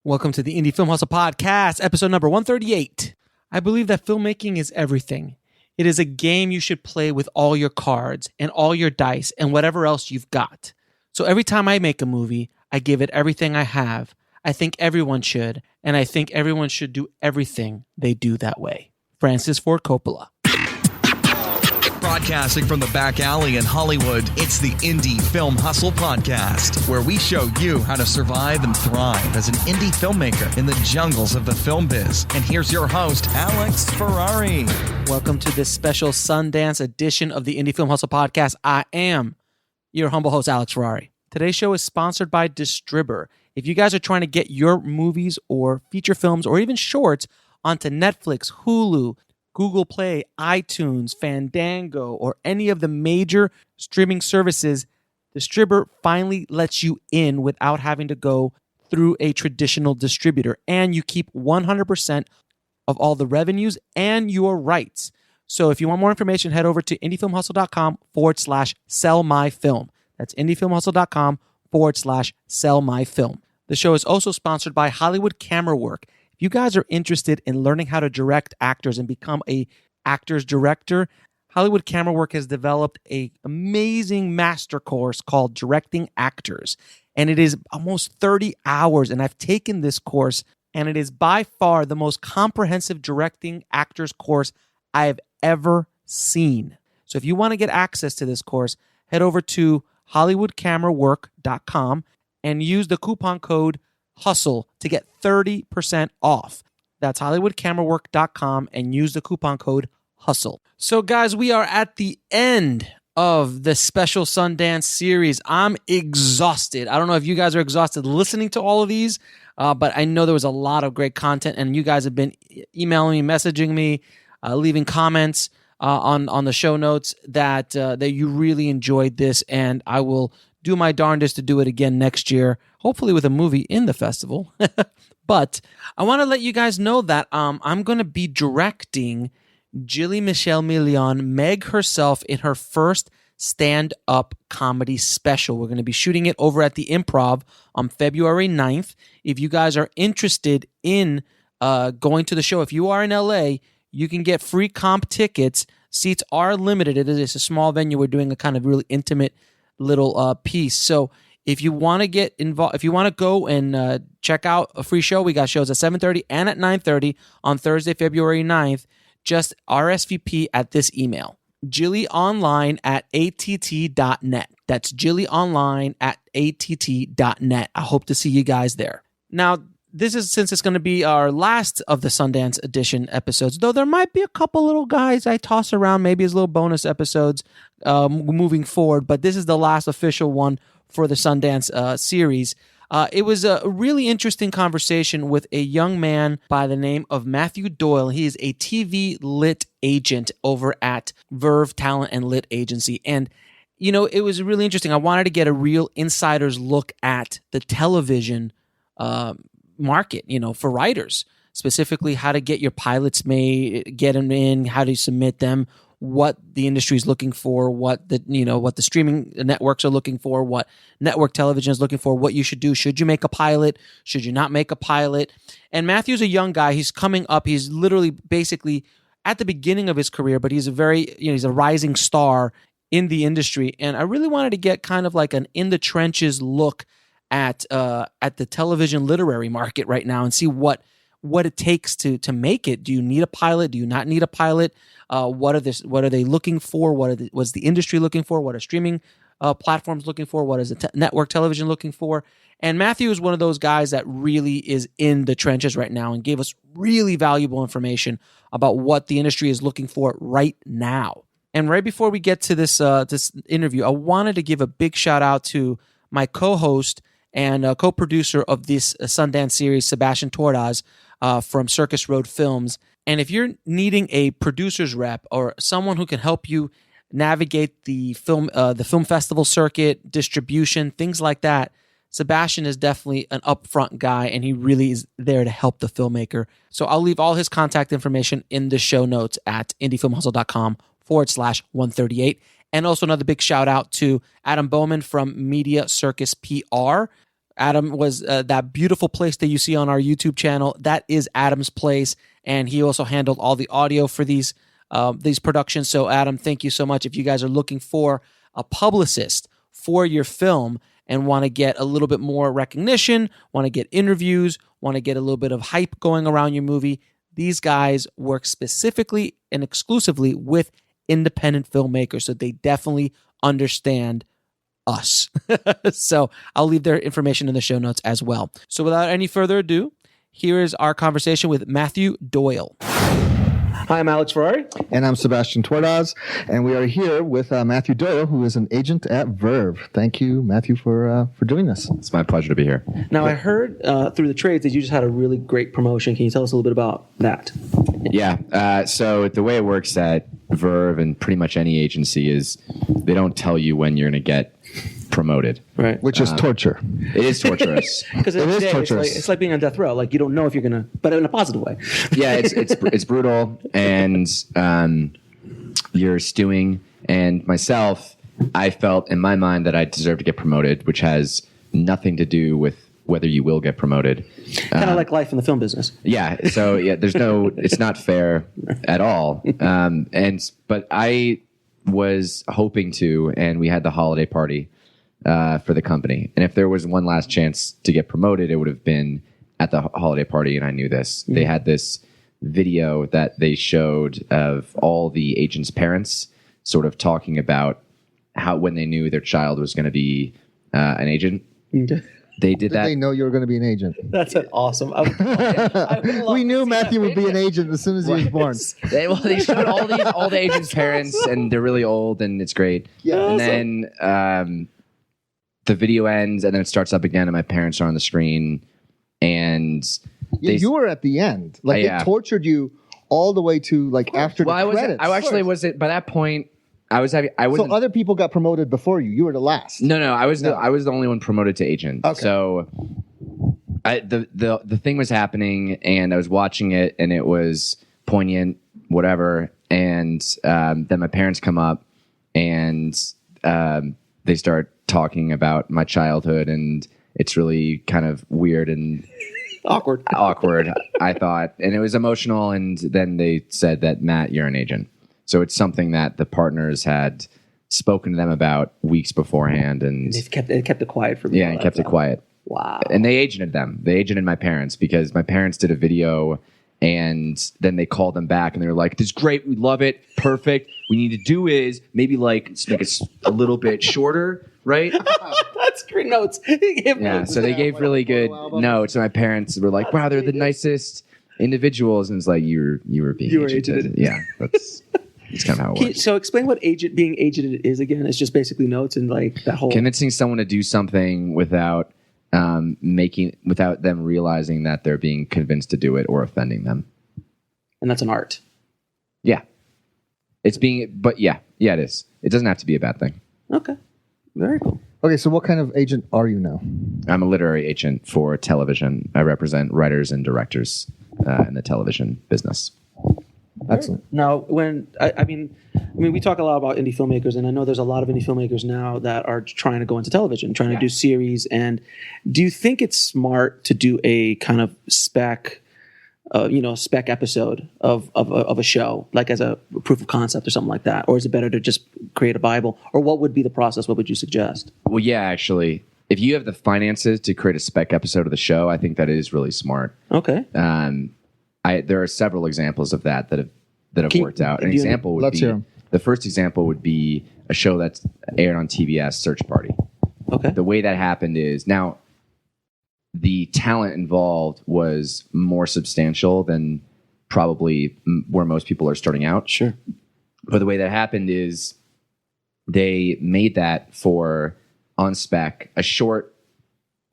Welcome to the Indie Film Hustle Podcast, episode number 138. I believe that filmmaking is everything. It is a game you should play with all your cards and all your dice and whatever else you've got. So every time I make a movie, I give it everything I have. I think everyone should, and I think everyone should do everything they do that way. Francis Ford Coppola. Broadcasting from the back alley in Hollywood, it's the Indie Film Hustle Podcast, where we show you how to survive and thrive as an indie filmmaker in the jungles of the film biz. And here's your host, Alex Ferrari. Welcome to this special Sundance edition of the Indie Film Hustle Podcast. I am your humble host, Alex Ferrari. Today's show is sponsored by Distribber. If you guys are trying to get your movies or feature films or even shorts onto Netflix, Hulu, Google Play, iTunes, Fandango, or any of the major streaming services, Distribber finally lets you in without having to go through a traditional distributor. And you keep 100% of all the revenues and your rights. So if you want more information, head over to indiefilmhustle.com/sellmyfilm. That's indiefilmhustle.com/sellmyfilm. The show is also sponsored by Hollywood Camera Work. If you guys are interested in learning how to direct actors and become a actor's director, Hollywood Camera Work has developed an amazing master course called Directing Actors. And it is almost 30 hours. And I've taken this course, and it is by far the most comprehensive directing actors course I have ever seen. So if you want to get access to this course, head over to hollywoodcamerawork.com and use the coupon code HUSTLE to get 30% off. That's hollywoodcamerawork.com and use the coupon code HUSTLE. So guys, we are at the end of the special Sundance series. I'm exhausted. I don't know if you guys are exhausted listening to all of these, but I know there was a lot of great content, and you guys have been emailing me, messaging me, leaving comments on the show notes that you really enjoyed this, and I will do my darndest to do it again next year, hopefully with a movie in the festival. But I want to let you guys know that I'm going to be directing Jilly Michelle Million, Meg herself, in her first stand-up comedy special. We're going to be shooting it over at the Improv on February 9th. If you guys are interested in going to the show, if you are in LA, you can get free comp tickets. Seats are limited. It is a small venue. We're doing a kind of really intimate little piece. So if you want to get involved, if you want to go and check out a free show, we got shows at 7:30 and at 9:30 on Thursday, February 9th. Just RSVP at this email, jillyonline@att.net. That's jillyonline@att.net. I hope to see you guys there. Now, this is, since it's going to be our last of the Sundance edition episodes, though there might be a couple little guys I toss around maybe as little bonus episodes moving forward, but this is the last official one for the Sundance series. It was a really interesting conversation with a young man by the name of Matthew Doyle. He is a TV lit agent over at Verve Talent and Lit Agency. And, you know, it was really interesting. I wanted to get a real insider's look at the television market, you know, for writers, specifically how to get your pilots made, get them in, how to submit them, what the industry is looking for, what the streaming networks are looking for, what network television is looking for, what you should do. Should you make a pilot? Should you not make a pilot? And Matthew's a young guy. He's coming up. He's literally basically at the beginning of his career, but he's he's a rising star in the industry. And I really wanted to get kind of like an in the trenches look at the television literary market right now and see what it takes to make it. Do you need a pilot? Do you not need a pilot? What are they looking for? What's the industry looking for? What are streaming platforms looking for? What is network television looking for? And Matthew is one of those guys that really is in the trenches right now and gave us really valuable information about what the industry is looking for right now. And right before we get to this interview, I wanted to give a big shout out to my co-host and co-producer of this Sundance series, Sebastian Twardos from Circus Road Films. And if you're needing a producer's rep or someone who can help you navigate the film festival circuit, distribution, things like that, Sebastian is definitely an upfront guy, and he really is there to help the filmmaker. So I'll leave all his contact information in the show notes at indiefilmhustle.com/138. And also another big shout out to Adam Bowman from Media Circus PR. Adam was that beautiful place that you see on our YouTube channel. That is Adam's place, and he also handled all the audio for these productions. So, Adam, thank you so much. If you guys are looking for a publicist for your film and want to get a little bit more recognition, want to get interviews, want to get a little bit of hype going around your movie, these guys work specifically and exclusively with independent filmmakers, so they definitely understand us. So I'll leave their information in the show notes as well. So without any further ado, here is our conversation with Matthew Doyle. Hi, I'm Alex Ferrari. And I'm Sebastian Twardos, and we are here with Matthew Doyle, who is an agent at Verve. Thank you, Matthew, for doing this. It's my pleasure to be here. Now, I heard through the trades that you just had a really great promotion. Can you tell us a little bit about that? Yeah. So the way it works at Verve and pretty much any agency is they don't tell you when you're going to get promoted. Right. Which is torture. It is torturous. Because it's like being on death row. Like, you don't know if you're going to, but in a positive way. Yeah, it's brutal, and you're stewing. And myself, I felt in my mind that I deserved to get promoted, which has nothing to do with whether you will get promoted. Kind of like life in the film business. Yeah. So it's not fair at all. But I was hoping to, and we had the holiday party for the company. And if there was one last chance to get promoted, it would have been at the holiday party. And I knew this. Mm-hmm. They had this video that they showed of all the agents' parents sort of talking about how when they knew their child was going to be an agent. Okay. They did that. They know you were going to be an agent. That's an awesome. We knew Matthew would be an agent as soon as he was born. They showed all the agents' parents, and they're really old, and it's great. Yeah. And then the video ends, and then it starts up again, and my parents are on the screen, and you were at the end. Like they tortured you all the way to like after the credits. I actually was it by that point. So other people got promoted before you. You were the last. No, I was the only one promoted to agent. Okay. So the thing was happening, and I was watching it, and it was poignant, whatever. And then my parents come up, and they start talking about my childhood, and it's really kind of weird and awkward, I thought. And it was emotional, and then they said that, Matt, you're an agent. So it's something that the partners had spoken to them about weeks beforehand, and they kept it quiet for me. Yeah, and kept it quiet. Wow. And they agented them. They agented my parents because my parents did a video, and then they called them back, and they were like, "This is great. We love it. Perfect. We need to do is maybe like make it a little bit shorter, right?" That's great notes. Yeah. So they gave really good notes, and my parents were like, "Wow, they're the nicest individuals," and it's like you were being agented. Yeah. It's kind of how it works. So explain what being agented is again. It's just basically notes and like that whole convincing someone to do something without them realizing that they're being convinced to do it or offending them. And that's an art. Yeah. It is. It doesn't have to be a bad thing. Okay. Very cool. Okay, so what kind of agent are you now? I'm a literary agent for television. I represent writers and directors in the television business. Excellent. Now, when I mean, we talk a lot about indie filmmakers, and I know there's a lot of indie filmmakers now that are trying to go into television, trying to do series. And do you think it's smart to do a kind of spec episode of a show, like as a proof of concept or something like that, or is it better to just create a Bible? Or what would be the process? What would you suggest? Well, yeah, actually, if you have the finances to create a spec episode of the show, I think that is really smart. Okay. There are several examples of that have worked out. An example would be the first example would be a show that's aired on TBS, Search Party. Okay. The way that happened is now the talent involved was more substantial than probably where most people are starting out. Sure. But the way that happened is they made that for on spec a short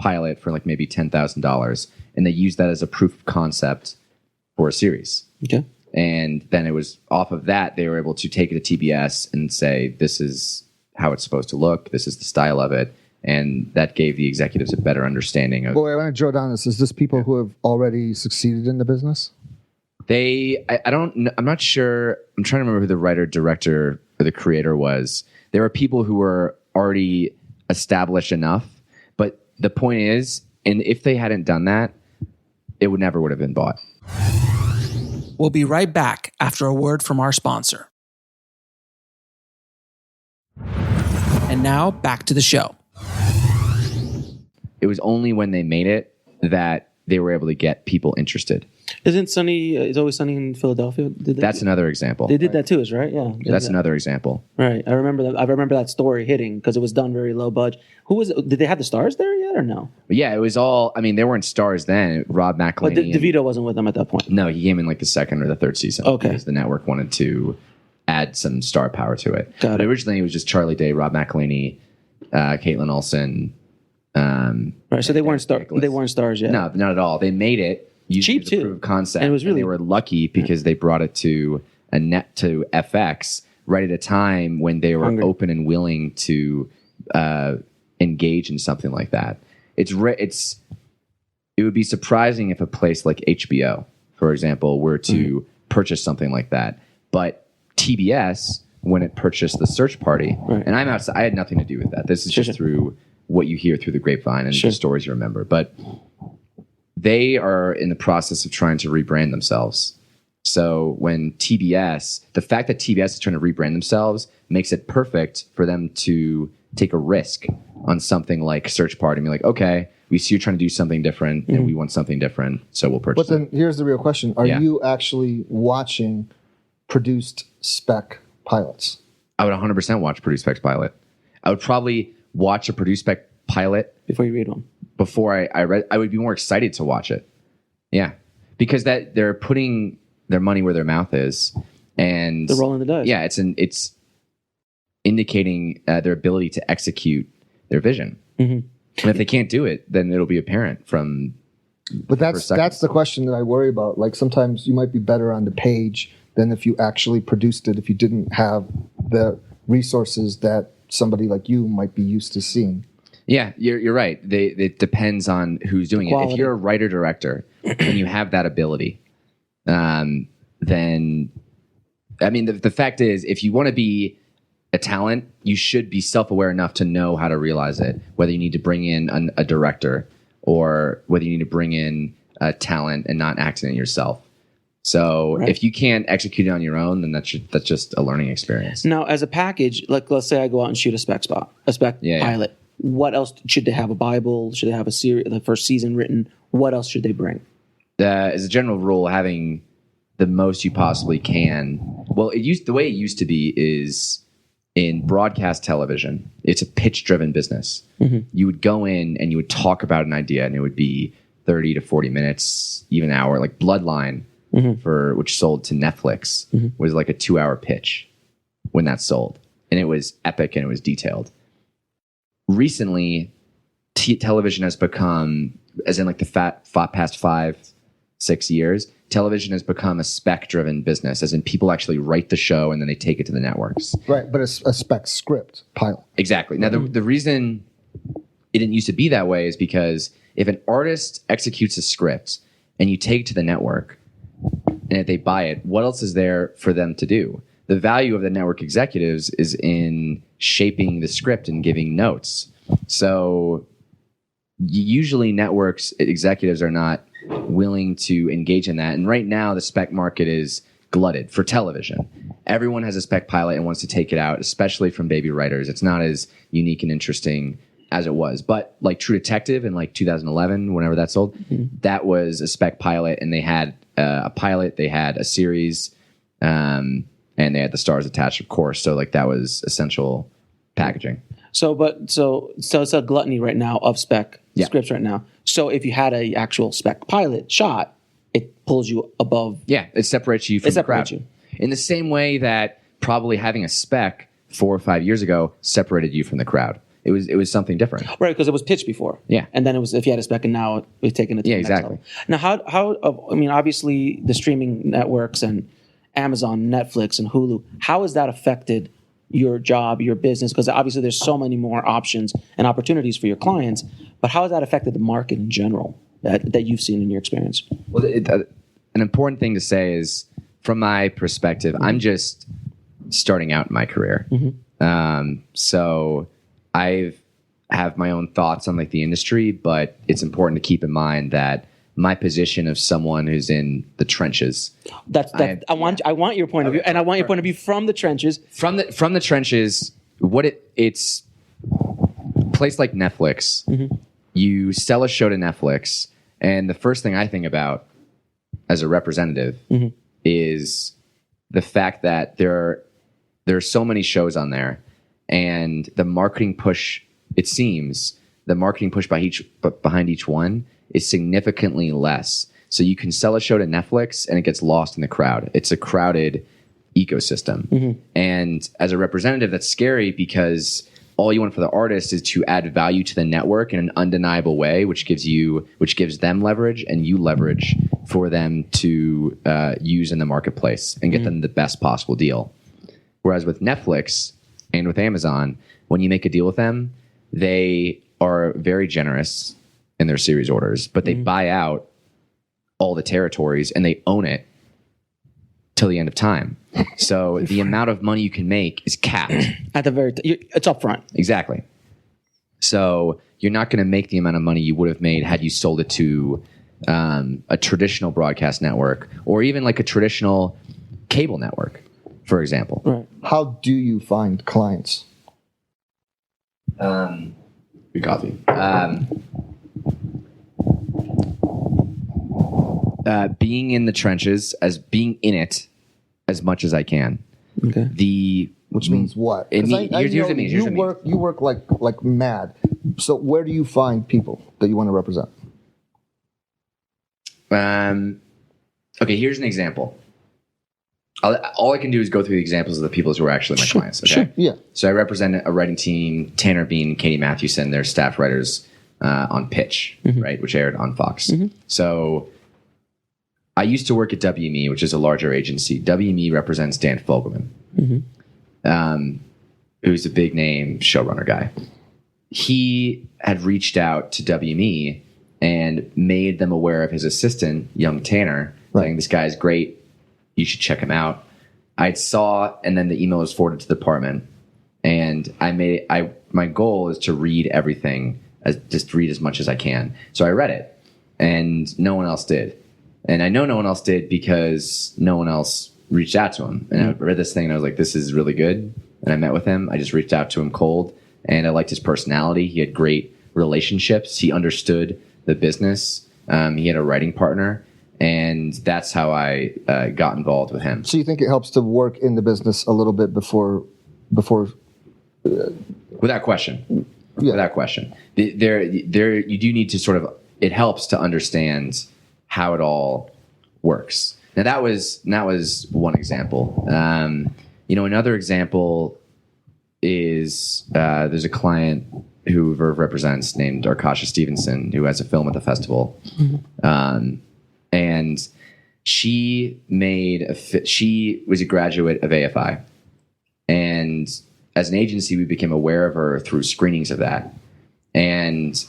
pilot for like maybe $10,000, and they used that as a proof of concept for a series. Okay. And then it was off of that, they were able to take it to TBS and say, this is how it's supposed to look. This is the style of it. And that gave the executives a better understanding of. Boy, I want to drill down this. Is this people who have already succeeded in the business? I'm not sure. I'm trying to remember who the writer, director, or the creator was. There were people who were already established enough, but the point is, and if they hadn't done that, it would have been bought. We'll be right back after a word from our sponsor. And now back to the show. It was only when they made it that they were able to get people interested. Isn't Sunny, It's Always Sunny in Philadelphia? That's another example. They did that too, right? Yeah. That's another example. Right. I remember that story hitting because it was done very low budget. Did they have the stars there yet or no? But yeah, it was all, I mean, there weren't stars then. Rob McElhenney. But DeVito wasn't with them at that point. No, he came in like the second or the third season. Okay. Because the network wanted to add some star power to it. Got it. But originally it was just Charlie Day, Rob McElhenney, Caitlin Olsen. Right. So they weren't stars yet. No, not at all. They made it. Cheap too. Proof of concept. And it was really, they were lucky because they brought it to FX right at a time when they were open and willing to engage in something like that. It would be surprising if a place like HBO, for example, were to purchase something like that. But TBS, when it purchased The Search Party, and I'm outside, I had nothing to do with that. This is just through what you hear through the grapevine and the stories you remember. But they are in the process of trying to rebrand themselves. So when the fact that TBS is trying to rebrand themselves makes it perfect for them to take a risk on something like Search Party and be like, okay, we see you're trying to do something different and we want something different, so we'll purchase But then here's the real question. Are you actually watching produced spec pilots? I would 100% watch produced spec pilot. I would probably watch a produced spec pilot before you read one. Before I would be more excited to watch it. Yeah. Because that they're putting their money where their mouth is. And they're rolling the dice. Yeah, it's indicating their ability to execute their vision. And if they can't do it, then it'll be apparent from. But that's the question that I worry about. Like sometimes you might be better on the page than if you actually produced it, if you didn't have the resources that somebody like you might be used to seeing. Yeah, you're right. It depends on who's doing it. If you're a writer director and you have that ability, then I mean the fact is, if you want to be a talent, you should be self-aware enough to know how to realize it. Whether you need to bring in a director or whether you need to bring in a talent and not acting it yourself. So if you can't execute it on your own, then that's just a learning experience. Now, as a package, like let's say I go out and shoot a spec pilot. Yeah. What else should they have? A Bible? Should they have a series, the first season written? What else should they bring? As a general rule, having the most you possibly can. Well, the way it used to be is in broadcast television. It's a pitch-driven business. You would go in and you would talk about an idea, and it would be 30 to 40 minutes, even an hour. Like Bloodline, which sold to Netflix, was like a 2-hour pitch when that sold, and it was epic and it was detailed. Recently, television has become, as in like the past 5-6 years, television has become a spec-driven business, as in people actually write the show and then they take it to the networks. Right, but a spec script pilot. Exactly. Now, the reason it didn't used to be that way is because if an artist executes a script and you take it to the network, and if they buy it, what else is there for them to do? The value of the network executives is in shaping the script and giving notes. So usually networks executives are not willing to engage in that. And right now the spec market is glutted for television. Everyone has a spec pilot and wants to take it out, especially from baby writers. It's not as unique and interesting as it was. But like True Detective in like 2011, whenever that sold, that was a spec pilot, and they had a pilot, they had a series, and they had the stars attached, of course. So like that was essential packaging. So it's a gluttony right now of spec scripts right now. So if you had a actual spec pilot shot, it pulls you above. Yeah, it separates you from the crowd. In the same way that probably having a spec 4 or 5 years ago separated you from the crowd. It was something different. Right, because it was pitched before. Yeah. And then it was if you had a spec, and now we've taken it to the next level. Now, how I mean, obviously the streaming networks and Amazon, Netflix, and Hulu, how has that affected your job, your business? Because obviously there's so many more options and opportunities for your clients, but how has that affected the market in general that you've seen in your experience? Well, an important thing to say is, from my perspective, I'm just starting out in my career. So I've have my own thoughts on like the industry, but it's important to keep in mind that my position of someone who's in the trenches. I want your point of view, and I want your point of view from the trenches. From the trenches, it's a place like Netflix. Mm-hmm. You sell a show to Netflix, and the first thing I think about as a representative mm-hmm. is the fact that there are so many shows on there, and the marketing push. It seems the marketing push behind each one is significantly less. So you can sell a show to Netflix and it gets lost in the crowd. It's a crowded ecosystem. Mm-hmm. And as a representative, that's scary because all you want for the artist is to add value to the network in an undeniable way, which gives them leverage and you leverage for them to use in the marketplace and get mm-hmm. them the best possible deal. Whereas with Netflix and with Amazon, when you make a deal with them, they are very generous in their series orders, but they mm-hmm. buy out all the territories and they own it till the end of time. So the amount of money you can make is capped. At the it's upfront. Exactly. So you're not going to make the amount of money you would have made had you sold it to a traditional broadcast network or even like a traditional cable network, for example. Right. How do you find clients? Good coffee. Being in the trenches, being in it as much as I can. Okay. Which means what? Here's what it means. You work like mad. So where do you find people that you want to represent? Okay, here's an example. All I can do is go through the examples of the people who are actually my clients. Okay? Sure. Yeah. So I represent a writing team, Tanner Bean, Katie Mathewson, they're staff writers on Pitch, mm-hmm. right, which aired on Fox. Mm-hmm. So I used to work at WME, which is a larger agency. WME represents Dan Fogelman, mm-hmm. Who's a big name showrunner guy. He had reached out to WME and made them aware of his assistant, young Tanner, saying, this guy's great. You should check him out. I saw, and then the email was forwarded to the department. And my goal is to read everything, just read as much as I can. So I read it, and no one else did. And I know no one else did because no one else reached out to him. And I read this thing, and I was like, this is really good. And I met with him. I just reached out to him cold, and I liked his personality. He had great relationships. He understood the business. He had a writing partner. And that's how I got involved with him. So you think it helps to work in the business a little bit before? Without question. Yeah. Without question. There, you do need to sort of. It helps to understand how it all works. Now that was one example. Another example is there's a client who Verve represents named Arkasha Stevenson, who has a film at the festival. Mm-hmm. And she was a graduate of AFI. And as an agency, we became aware of her through screenings of that. And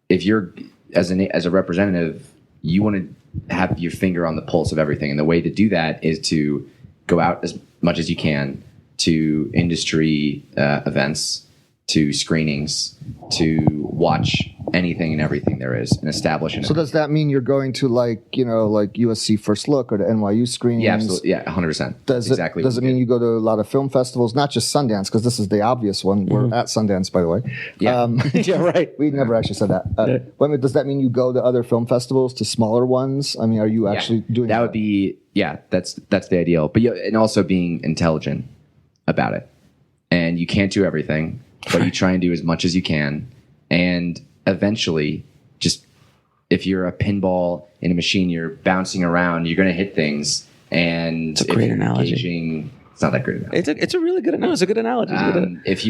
if you're, as a representative, you want to have your finger on the pulse of everything. And the way to do that is to go out as much as you can to industry events, to screenings, to watch anything and everything there is and establish it. So does that mean you're going to like USC First Look or the NYU screenings? Yeah, absolutely. Yeah, 100%. Does it mean you go to a lot of film festivals, not just Sundance, because this is the obvious one. We're at Sundance, by the way. Yeah, yeah, right. We never actually said that. Does that mean you go to other film festivals, to smaller ones? I mean, are you actually doing that? That would be, that's the ideal. But and also being intelligent about it. And you can't do everything, but you try and do as much as you can. And eventually, just if you're a pinball in a machine, you're bouncing around, you're going to hit things. And it's a great analogy. It's not that great analogy. It's a really good analogy. It's a good analogy. If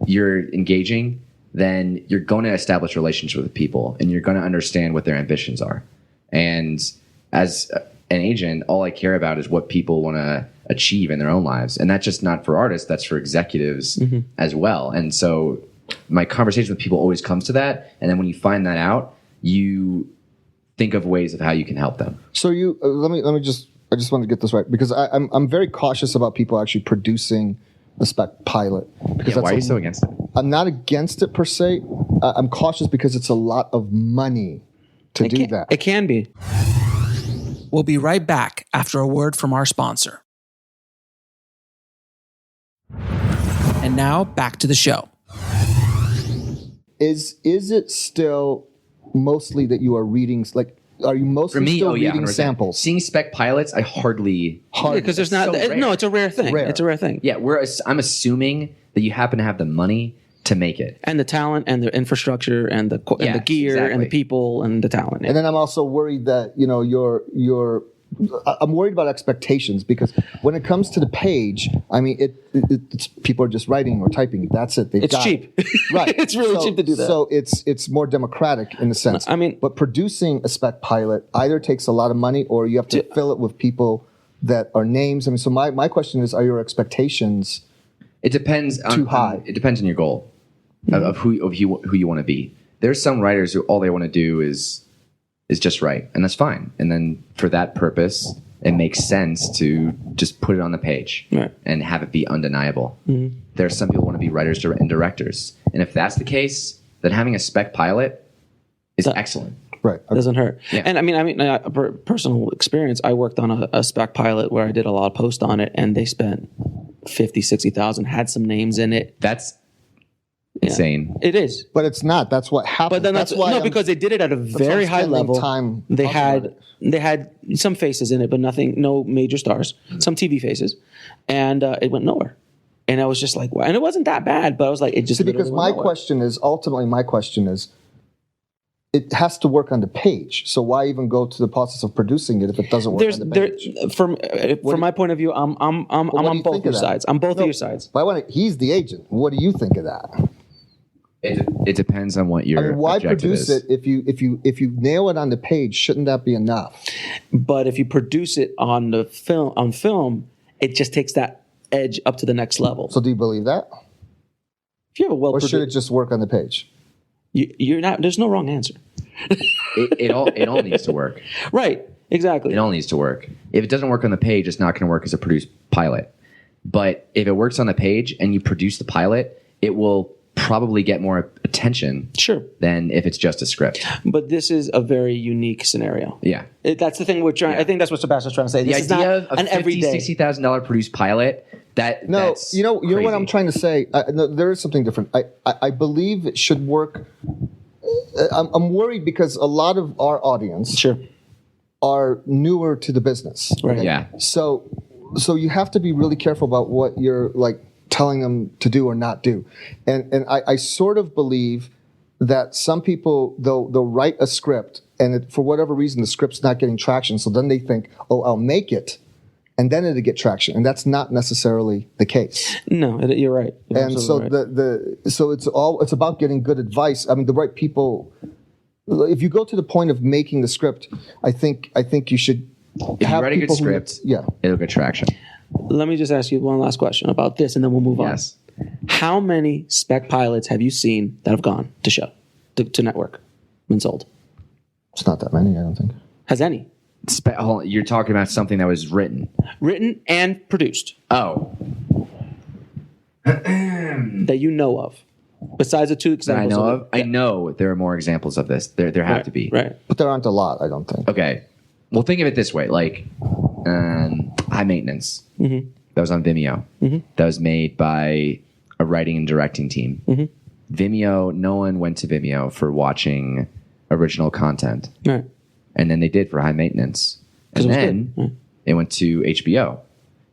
you're engaging, then you're going to establish relationships with people, and you're going to understand what their ambitions are. And as an agent, all I care about is what people want to achieve in their own lives. And that's just not for artists, that's for executives as well. And so my conversation with people always comes to that. And then when you find that out, you think of ways of how you can help them. So you I just want to get this right, because I'm very cautious about people actually producing a spec pilot. Because why are you so against it? I'm not against it per se. I'm cautious because it's a lot of money to do that. It can be. We'll be right back after a word from our sponsor. And now back to the show. Is it still mostly that you are reading, like, are you mostly still reading 100%. samples? Seeing spec pilots, I hardly. Because there's not. No, it's a rare thing. Rare. It's a rare thing. Yeah, I'm assuming that you happen to have the money to make it. And the talent and the infrastructure and the gear and the people and the talent. And then I'm also worried that, you know, I'm worried about expectations, because when it comes to the page, I mean, it's people are just writing or typing. That's it. It's cheap. Right. It's really cheap to do that. So it's more democratic in a sense. I mean, but producing a spec pilot either takes a lot of money or you have to fill it with people that are names. I mean, so my question is, are your expectations It depends too high? It depends on your goal of who you want to be. There's some writers who all they want to do is just write, and that's fine. And then for that purpose, it makes sense to just put it on the page and have it be undeniable. Mm-hmm. There are some people who want to be writers and directors, and if that's the case, then having a spec pilot is excellent. Right. It doesn't hurt. Yeah. And I mean, personal experience, I worked on a spec pilot where I did a lot of post on it, and they spent $50,000-$60,000, had some names in it. That's insane. It is. But it's not. That's what happened. But then that's why because they did it at a very high level. They had some faces in it, but no major stars. Some TV faces, and it went nowhere. And I was just like, wow. And it wasn't that bad, but I was like, it just because my question is, it has to work on the page. So why even go to the process of producing it if it doesn't work on the page? From my point of view, I'm on both your sides. I'm both of your sides. He's the agent. What do you think of that? It depends on what your why objective produce is. it if you nail it on the page? Shouldn't that be enough? But if you produce it on film, it just takes that edge up to the next level. So do you believe that? If you have or should it just work on the page? You're not. There's no wrong answer. it all needs to work. Right. Exactly. It all needs to work. If it doesn't work on the page, it's not going to work as a produced pilot. But if it works on the page and you produce the pilot, it will probably get more attention than if it's just a script. But this is a very unique scenario. Yeah. That's the thing we're trying. I think that's what Sebastian's trying to say. The idea of a $50,000-$60,000 produced pilot, that's you know crazy. what I'm trying to say? No, there is something different. I believe it should work. I'm worried because a lot of our audience are newer to the business. Right. Yeah. So you have to be really careful about what you're telling them to do or not do. And I sort of believe that some people, they'll write a script and for whatever reason, the script's not getting traction. So then they think, I'll make it and then it'll get traction. And that's not necessarily the case. No, you're right. And so right. So it's about getting good advice. I mean, the right people, if you go to the point of making the script, I think you should if you write a good script, it'll get traction. Let me just ask you one last question about this, and then we'll move on. Yes. How many spec pilots have you seen that have gone to show, to network, been sold? It's not that many, I don't think. Has any? You're talking about something that was written and produced. Oh. That you know of. Besides the two examples that I know of. I know there are more examples of this. There have to be. Right. But there aren't a lot, I don't think. Okay. Well, think of it this way. High Maintenance. Mm-hmm. That was on Vimeo. Mm-hmm. That was made by a writing and directing team. Mm-hmm. Vimeo, no one went to Vimeo for watching original content. Right. And then they did for High Maintenance. And then it went to HBO.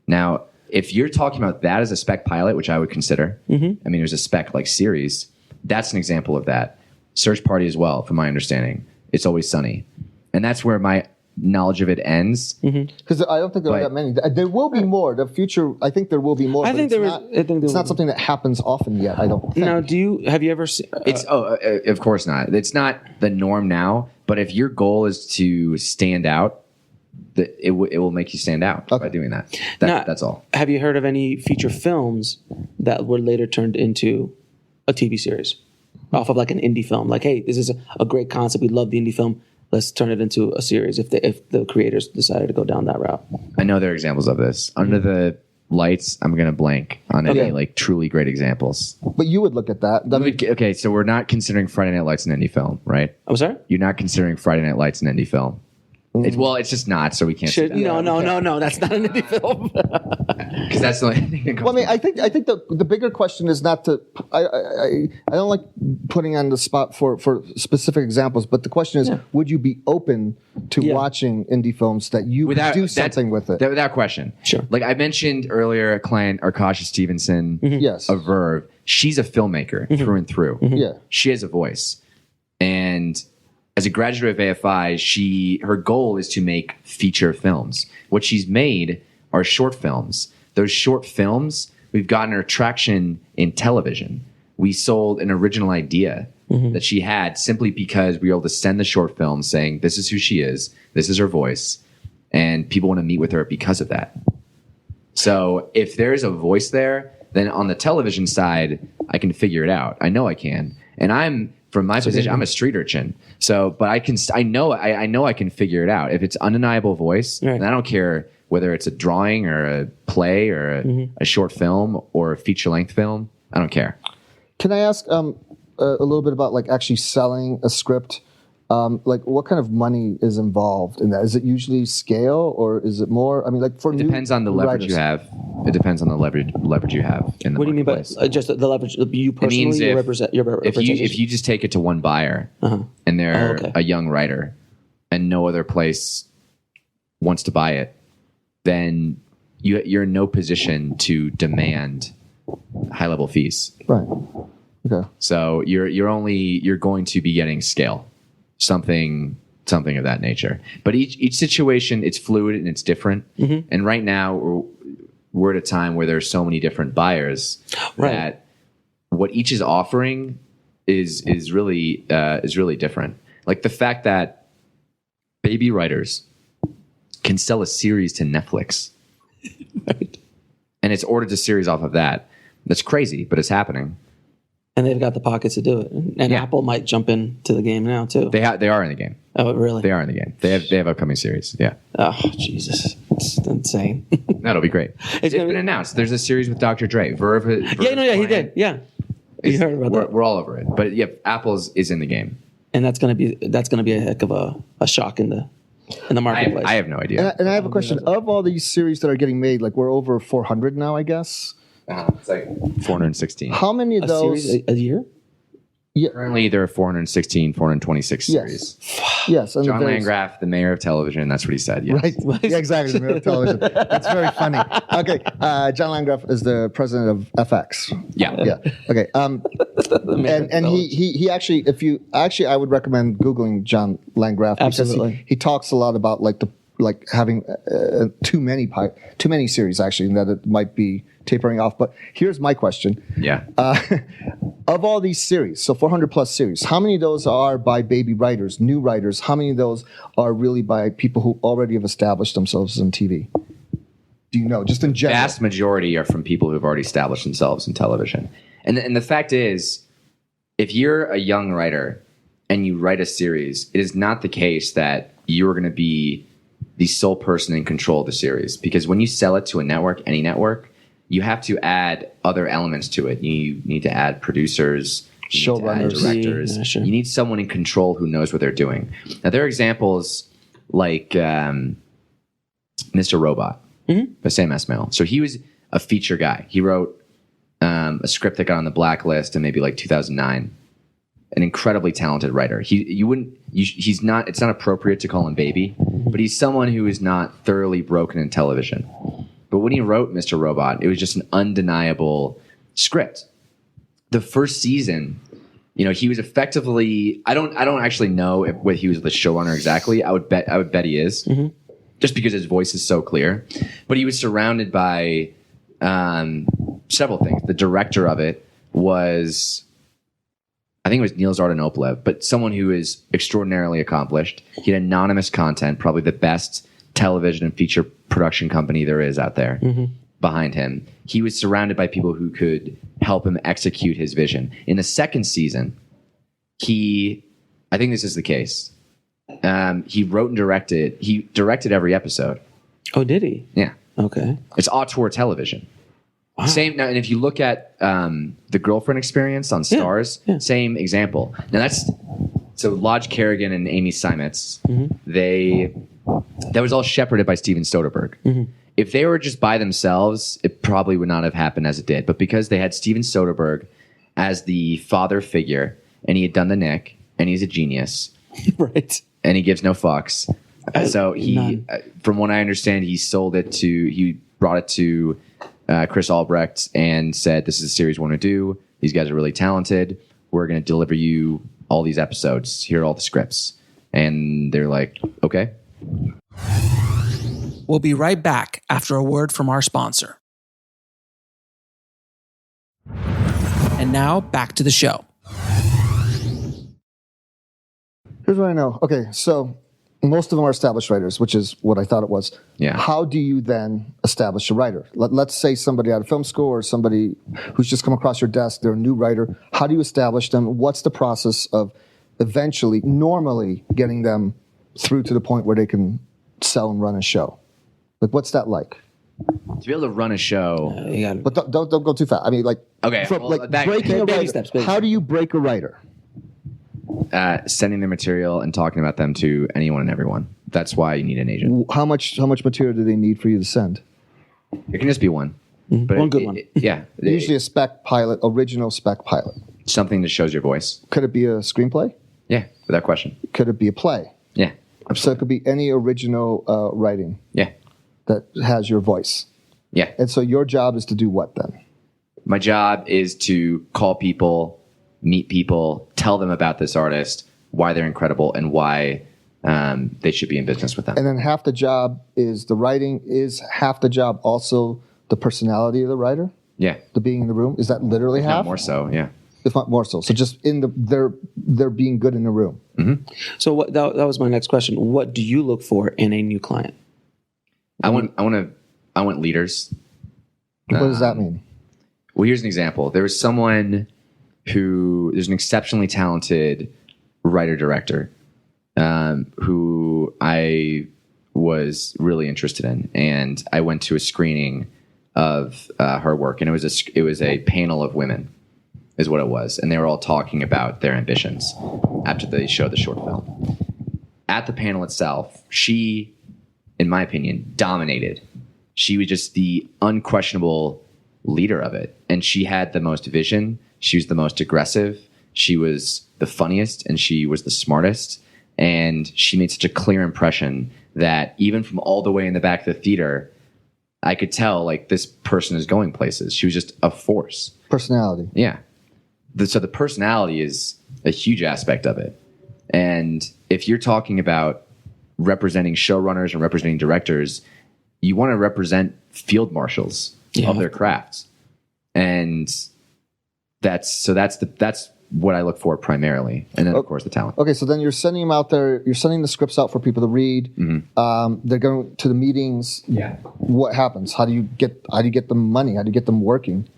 Now, if you're talking about that as a spec pilot, which I would consider, I mean, there's a spec series, that's an example of that. Search Party as well, from my understanding. It's Always Sunny. And that's where my knowledge of it ends. Because I don't think there are that many. There will be more. The future, I think there will be more. It's not something that happens often yet, I don't think. Now, have you ever seen... of course not. It's not the norm now, but if your goal is to stand out, it will make you stand out by doing that. That's all. Have you heard of any feature films that were later turned into a TV series off of an indie film? Hey, this is a great concept. We love the indie film. Let's turn it into a series if the creators decided to go down that route. I know there are examples of this. Under the lights, I'm going to blank on any like truly great example. But you would look at that. Okay, so we're not considering Friday Night Lights an indie film, right? I'm sorry? You're not considering Friday Night Lights an indie film. It's just not, so we can't. No, that's not an indie film. Because that's the only thing. Well, I mean, I think the bigger question is not to. I don't like putting on the spot for specific examples, but the question is, would you be open to watching indie films that you do something with it? Without question, sure. Like I mentioned earlier, a client, Arkasha Stevenson, of Verve. She's a filmmaker through and through. Yeah, she has a voice, and as a graduate of AFI, her goal is to make feature films. What she's made are short films. Those short films, we've gotten her traction in television. We sold an original idea that she had simply because we were able to send the short film saying, this is who she is, this is her voice, and people want to meet with her because of that. So if there's a voice there, then on the television side, I can figure it out. I know I can. And from my position, I'm a street urchin. So, but I know I can figure it out. If it's undeniable voice, and I don't care whether it's a drawing or a play or a short film or a feature-length film, I don't care. Can I ask a little bit about like actually selling a script? Like what kind of money is involved in that? Is it usually scale or is it more? I mean, like for it depends on the leverage you have. It depends on the leverage you have in the What do you mean by just the leverage? You personally, you represent your representation? If you just take it to one buyer and they're a young writer and no other place wants to buy it, then you're in no position to demand high-level fees. Right. Okay. So you're going to be getting scale, something of that nature. But each situation, it's fluid and it's different. And right now we're at a time where there's so many different buyers that what each is offering is really different. Like the fact that baby writers can sell a series to Netflix, and it's ordered a series off of that. That's crazy, but it's happening. And they've got the pockets to do it. And Apple might jump into the game now too. They are in the game. Oh, really? They are in the game. They have upcoming series. Yeah. Oh, Jesus. It's insane. That'll be great. It's been announced. There's a series with Dr. Dre. Verve he did. Yeah. You heard about that. We're all over it. But yeah, Apple is in the game. And that's gonna be a heck of a shock in the marketplace. I have no idea. And I have a question. Of all these series that are getting made, like we're over 400 now, I guess. It's like 416. How many of those series a year? Yeah. Currently, there are 416, 426 series. Yes. And John Landgraf, the mayor of television, that's what he said. Yes. Right. Yeah, exactly. The mayor of television. That's very funny. Okay. John Landgraf is the president of FX. Yeah. Yeah. Okay. And he actually, I would recommend Googling John Landgraf because he talks a lot about like having too many series actually, and that it might be tapering off. But here's my question. Yeah. Of all these series, so 400 plus series, how many of those are by baby writers, new writers? How many of those are really by people who already have established themselves in TV? Do you know, just in general? Vast majority are from people who have already established themselves in television. And the fact is, if you're a young writer and you write a series, it is not the case that you're going to be the sole person in control of the series. Because when you sell it to a network, any network, you have to add other elements to it. You need to add producers, showrunners, directors. Yeah, sure. You need someone in control who knows what they're doing. Now, there are examples like Mr. Robot, by Sam Esmail. So he was a feature guy. He wrote a script that got on the blacklist in maybe like 2009. An incredibly talented writer. He's not. It's not appropriate to call him baby, but he's someone who is not thoroughly broken in television. But when he wrote Mr. Robot, it was just an undeniable script. The first season, he was effectively. I don't actually know whether he was the showrunner exactly. I would bet he is, just because his voice is so clear. But he was surrounded by several things. The director of it was, I think it was Niels Ardenoplev, but someone who is extraordinarily accomplished. He had anonymous content, probably the best television and feature production company there is out there behind him. He was surrounded by people who could help him execute his vision. In the second season, I think this is the case. He wrote and directed. He directed every episode. Oh, did he? Yeah. Okay. It's auteur television. Wow. Same now, and if you look at the Girlfriend Experience on Starz, same example. Now so Lodge Kerrigan and Amy Seimetz, that was all shepherded by Steven Soderbergh. Mm-hmm. If they were just by themselves, it probably would not have happened as it did. But because they had Steven Soderbergh as the father figure, and he had done The Knick, and he's a genius, right? And he gives no fucks. So he, from what I understand, he brought it to Chris Albrecht and said, "This is a series we want to do. These guys are really talented. We're going to deliver you all these episodes. Here are all the scripts." And they're like, "Okay." We'll be right back after a word from our sponsor. And now back to the show. Here's what I know. Okay, so most of them are established writers, which is what I thought it was. Yeah. How do you then establish a writer? Let's say somebody out of film school or somebody who's just come across your desk, they're a new writer. How do you establish them? What's the process of eventually, normally getting them through to the point where they can sell and run a show? Like, what's that like? To be able to run a show, but don't go too fast. I mean, like, okay, breaking a writer. How do you break a writer? Sending their material and talking about them to anyone and everyone. That's why you need an agent. How much material do they need for you to send? It can just be one. Mm-hmm. But one good one. Usually a spec pilot, original spec pilot. Something that shows your voice. Could it be a screenplay? Yeah, without question. Could it be a play? Yeah. Absolutely. So it could be any original writing. Yeah. That has your voice. Yeah. And so your job is to do what then? My job is to call people, meet people, tell them about this artist, why they're incredible, and why they should be in business with them. And then half the job is the writing. Is half the job also the personality of the writer? Yeah. The being in the room? Is that literally half? Not more so, yeah. If not more so. So just they're being good in the room. Mm-hmm. So that was my next question. What do you look for in a new client? I want leaders. What does that mean? Well, here's an example. There's an exceptionally talented writer-director who I was really interested in, and I went to a screening of her work, and it was a panel of women, is what it was, and they were all talking about their ambitions after they showed the short film. At the panel itself, she, in my opinion, dominated. She was just the unquestionable leader of it. And she had the most vision. She was the most aggressive. She was the funniest, and she was the smartest. And she made such a clear impression that even from all the way in the back of the theater, I could tell, like, this person is going places. She was just a force. Personality. Yeah. So the personality is a huge aspect of it. And if you're talking about representing showrunners and representing directors, you want to represent field marshals of their crafts. And that's what I look for primarily. And then, of course, the talent. Okay, so then you're sending them out there. You're sending the scripts out for people to read. Mm-hmm. They're going to the meetings. Yeah. What happens? How do you get them money? How do you get them working?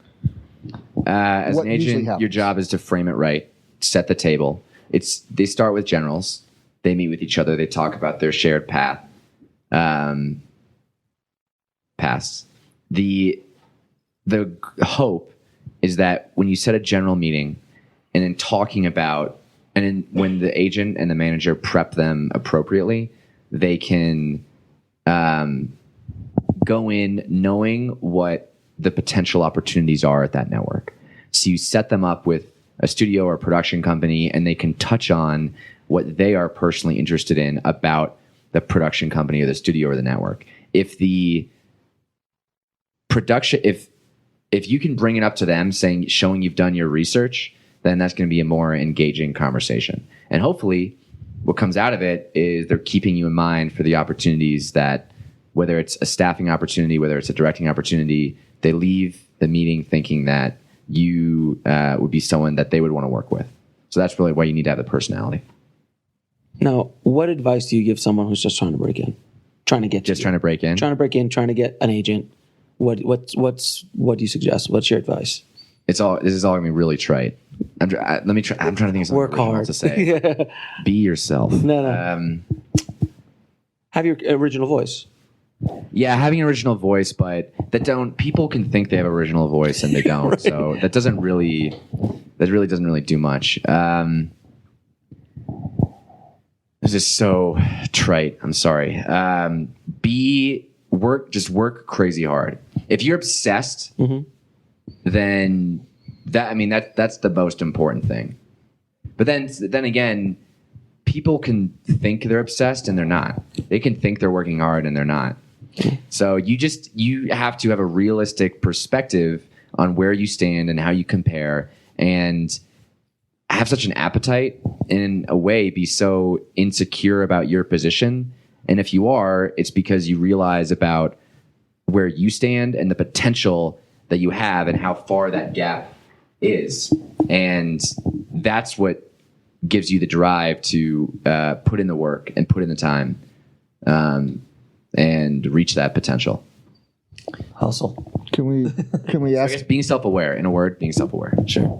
As an agent, your job is to frame it right, set the table. They start with generals. They meet with each other. They talk about their shared paths. The hope is that when you set a general meeting, and then talking about, and then when the agent and the manager prep them appropriately, they can go in knowing what the potential opportunities are at that network. So you set them up with a studio or a production company, and they can touch on what they are personally interested in about the production company or the studio or the network. If the production, if you can bring it up to them showing you've done your research, then that's going to be a more engaging conversation. And hopefully what comes out of it is they're keeping you in mind for the opportunities that, whether it's a staffing opportunity, whether it's a directing opportunity, they leave the meeting thinking that you would be someone that they would want to work with. So that's really why you need to have the personality. Now, what advice do you give someone who's just trying to break in? Trying to get trying to break in? Trying to break in, trying to get an agent. What do you suggest? What's your advice? This is all gonna be really trite. I'm trying to think of something Work hard to say. Be yourself. No. Have your original voice. Yeah, having an original voice, but people can think they have original voice and they don't. Right. So that really doesn't really do much. This is so trite. I'm sorry. Just work crazy hard. If you're obsessed, then that's the most important thing. But then again, people can think they're obsessed and they're not. They can think they're working hard and they're not. So you have to have a realistic perspective on where you stand and how you compare, and have such an appetite, and in a way be so insecure about your position. And if you are, it's because you realize about where you stand and the potential that you have and how far that gap is. And that's what gives you the drive to put in the work and put in the time and reach that potential. Hustle. Can we ask? I guess being self-aware. In a word, being self-aware. Sure.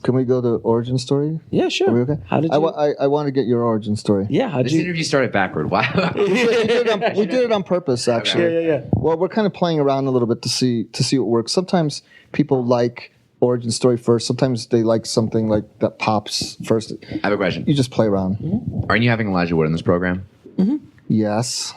Can we go to origin story? Yeah, sure. Are we okay? How did you? I want to get your origin story. Yeah. This interview started backward. Wow. we did it on purpose, actually. Okay. Yeah. Well, we're kind of playing around a little bit to see what works. Sometimes people like origin story first. Sometimes they like something like that pops first. I have a question. You just play around. Aren't you having Elijah Wood in this program? Yes.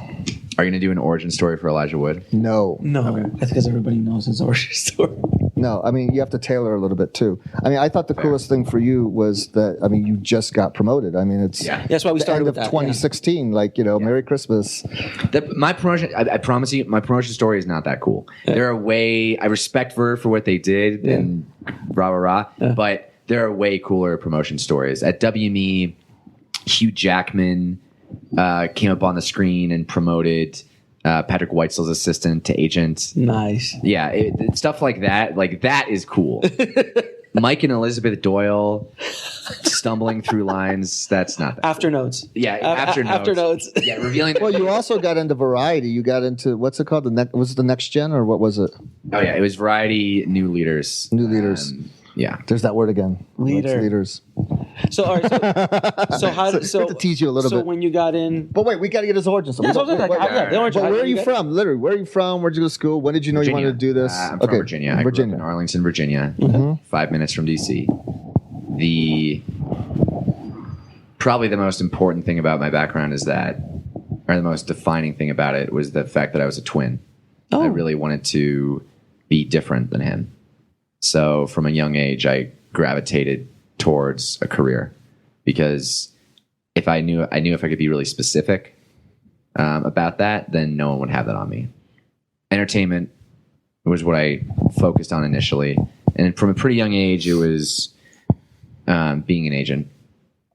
Are you going to do an origin story for Elijah Wood? No. Okay. That's because everybody knows his origin story. No, I mean, you have to tailor a little bit too. I mean, I thought the coolest thing for you was that, I mean, you just got promoted. I mean, it's That's why we started with end of 2016. Like, Merry Christmas. My promotion, I promise you, my promotion story is not that cool. They're I respect Verve for what they did and rah. But there are way cooler promotion stories. At WME, Hugh Jackman came up on the screen and promoted Patrick Weitzel's assistant to agent. Nice. Yeah, stuff like that. Like, that is cool. Mike and Elizabeth Doyle stumbling through lines. That's not that. After notes. Yeah, after notes. After notes. Yeah, revealing. Well, you also got into Variety. You got into, what's it called? Was it the Next Gen, or what was it? Oh yeah, it was Variety New Leaders. New Leaders. Yeah, there's that word again. Leaders. So, all right, so how did to tease you a little bit. So when you got in, but wait, we got to get his origin story. The origin. But where are you from? Literally, where are you from? Where'd you go to school? When did you know Virginia. you wanted to do this? I'm from Virginia. I grew up in Arlington, Virginia, 5 minutes from DC. Probably the most important thing about my background is that, or the most defining thing about it, was the fact that I was a twin. I really wanted to be different than him. So from a young age, I gravitated towards a career, because if I knew if I could be really specific about that, then no one would have that on me. Entertainment was what I focused on initially, and from a pretty young age, it was being an agent.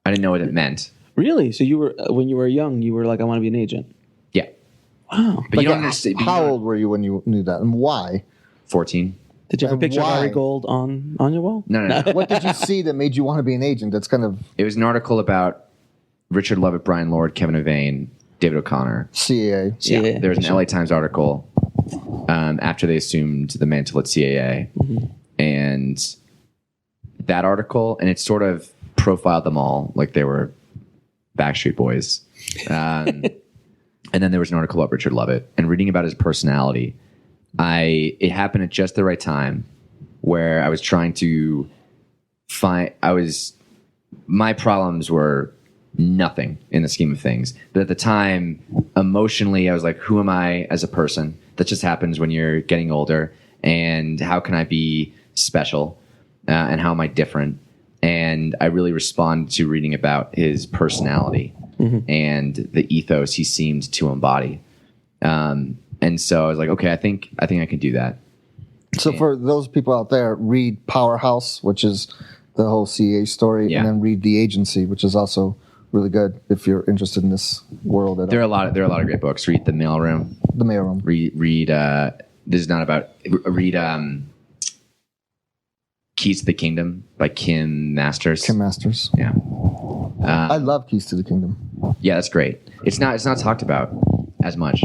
I didn't know what it meant. Really? So you were, when you were young, you were like, I want to be an agent. Yeah. Wow. But you don't understand. How old were you when you knew that, and why? 14. Did you have a picture of Harry Gold on your wall? No. What did you see that made you want to be an agent? That's kind of... It was an article about Richard Lovett, Brian Lord, Kevin Avane, David O'Connor. CAA. Yeah. There was an LA Times article after they assumed the mantle at CAA. And that article, and it sort of profiled them all like they were Backstreet Boys. And then there was an article about Richard Lovett, and reading about his personality, it happened at just the right time, where I was trying to my problems were nothing in the scheme of things. But at the time, emotionally, I was like, who am I as a person? That just happens when you're getting older. And how can I be special? And how am I different? And I really responded to reading about his personality and the ethos he seemed to embody. And so I was like, okay, I think I can do that. So for those people out there, read Powerhouse, which is the whole CA story, and then read The Agency, which is also really good if you're interested in this world. There are a lot of great books. Read The Mailroom. The Mailroom. Read this is not about. Read Keys to the Kingdom by Kim Masters. Yeah. I love Keys to the Kingdom. Yeah, that's great. It's not talked about as much.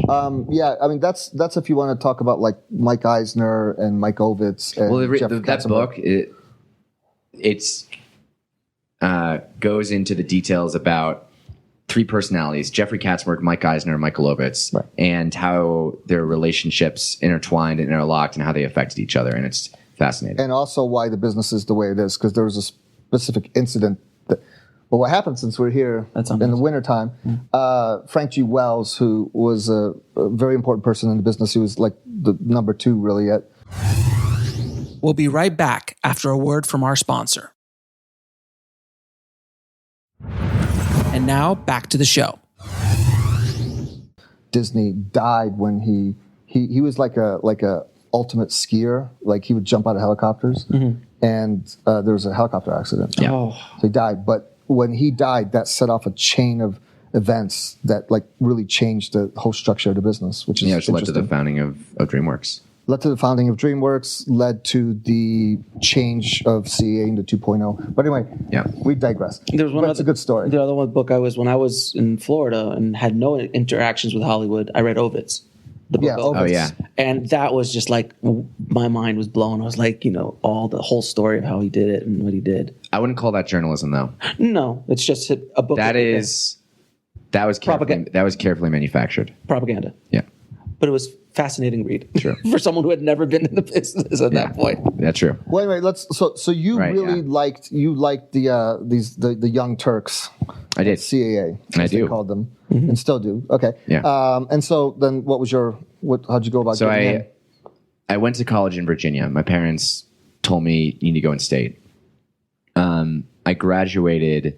Yeah, I mean that's if you want to talk about like Mike Eisner and Mike Ovitz. And Jeff that book it's goes into the details about three personalities, Jeffrey Katzenberg, Mike Eisner, Michael Ovitz, right. and how their relationships intertwined and interlocked and how they affected each other. And it's fascinating. And also why the business is the way it is, because there was a specific incident that, well, what happened since we're here in the wintertime, Frank G. Wells, who was a very important person in the business, he was like the number 2 really at. We'll be right back after a word from our sponsor. And now back to the show. Disney died when he was like a ultimate skier. Like he would jump out of helicopters, and there was a helicopter accident. Yeah. So he died. But when he died, that set off a chain of events that like really changed the whole structure of the business, which led to the founding of DreamWorks. Led to the founding of DreamWorks, led to the change of CAA into 2.0. But anyway, we digress. It's a good story. The other one book when I was in Florida and had no interactions with Hollywood, I read Ovitz. The book Ovitz. Oh, yeah. And that was just like, my mind was blown. I was like, the whole story of how he did it and what he did. I wouldn't call that journalism, though. No, it's just a book. That was carefully manufactured. Propaganda. Yeah. But it was fascinating read. Sure. For someone who had never been in the business at that point. That's true. Well, anyway, so you liked the Young Turks. I did. CAA. I do. They called them and still do. Okay. Yeah. And so then how'd you go about getting in? I went to college in Virginia. My parents told me you need to go in state. I graduated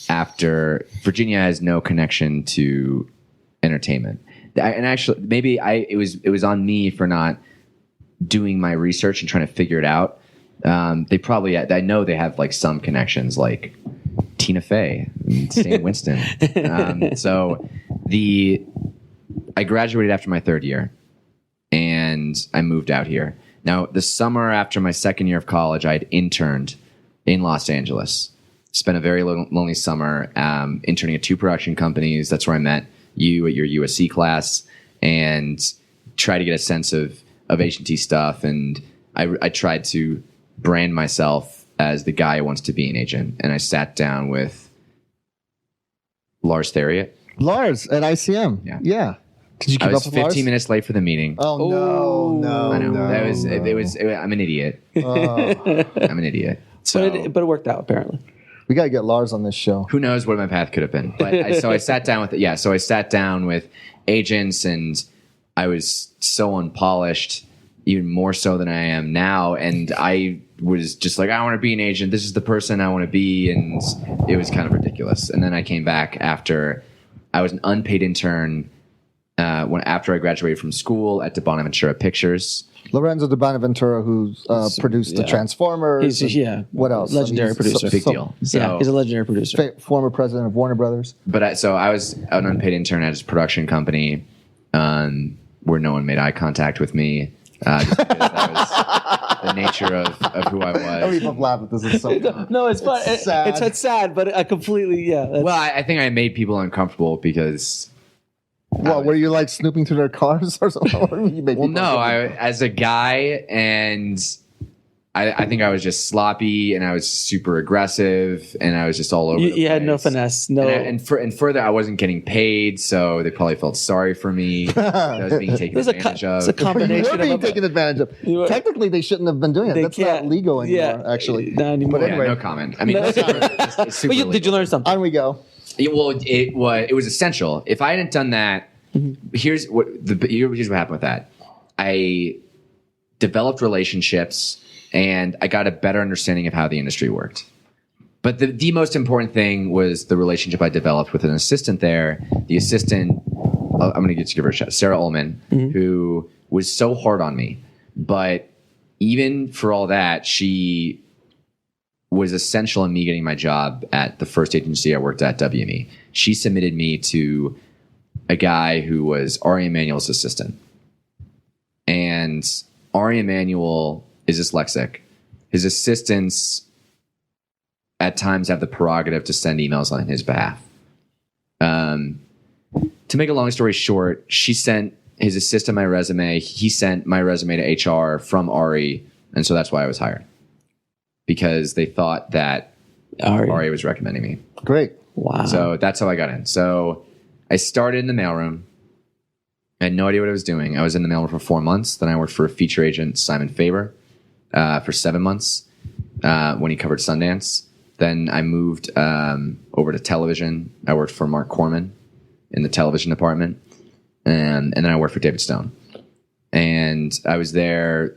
after Virginia has no connection to entertainment. And actually, it was on me for not doing my research and trying to figure it out. I know they have like some connections, like Tina Fey and Stan Winston. I graduated after my 3rd year, and I moved out here. Now, the summer after my 2nd year of college, I had interned in Los Angeles. Spent a very lonely summer interning at 2 production companies. That's where I met you at your USC class, and try to get a sense of agency stuff. And I tried to brand myself as the guy who wants to be an agent. And I sat down with Lars Theriot. Lars at ICM. Yeah. Did you keep up with Lars? 15 minutes late for the meeting. Oh, no. I know. No. I'm an idiot. I'm an idiot. So, but it worked out, apparently. We got to get Lars on this show. Who knows what my path could have been? But I sat down with agents, and I was so unpolished, even more so than I am now. And I was just like, I want to be an agent. This is the person I want to be. And it was kind of ridiculous. And then I came back after I was an unpaid intern after I graduated from school at De Bonaventura Pictures. Lorenzo De Bonaventura, who produced the Transformers. What else? Legendary producer. Big deal. So, he's a legendary producer. Former president of Warner Brothers. But I was an unpaid intern at his production company, where no one made eye contact with me. Just because that was the nature of who I was. I even laugh at this. Is so no, it's fun. Sad. It's sad, but I completely Well, I think I made people uncomfortable because. Well, were you like snooping through their cars or something? As a guy, and I think I was just sloppy, and I was super aggressive, and I was just all over. You had no finesse, no. And further, I wasn't getting paid, so they probably felt sorry for me. I was being taken advantage of. It's a combination. You were being taken advantage of. Technically, they shouldn't have been doing it. That's not legal anymore. Actually, not anymore. But anyway, no comment. I mean, it's super but did you learn something? On we go. It was essential. If I hadn't done that, here's what happened with that. I developed relationships, and I got a better understanding of how the industry worked. But the most important thing was the relationship I developed with an assistant there. The assistant, I'm going to give her a shout, Sarah Ullman, who was so hard on me. But even for all that, she was essential in me getting my job at the first agency I worked at, WME. She submitted me to a guy who was Ari Emanuel's assistant. And Ari Emanuel is dyslexic. His assistants at times have the prerogative to send emails on his behalf. To make a long story short, she sent his assistant my resume. He sent my resume to HR from Ari. And so that's why I was hired. Because they thought that Ari was recommending me. Great. Wow. So that's how I got in. So I started in the mailroom. I had no idea what I was doing. I was in the mailroom for 4 months. Then I worked for a feature agent, Simon Faber, for 7 months when he covered Sundance. Then I moved over to television. I worked for Mark Corman in the television department. And then I worked for David Stone. And I was there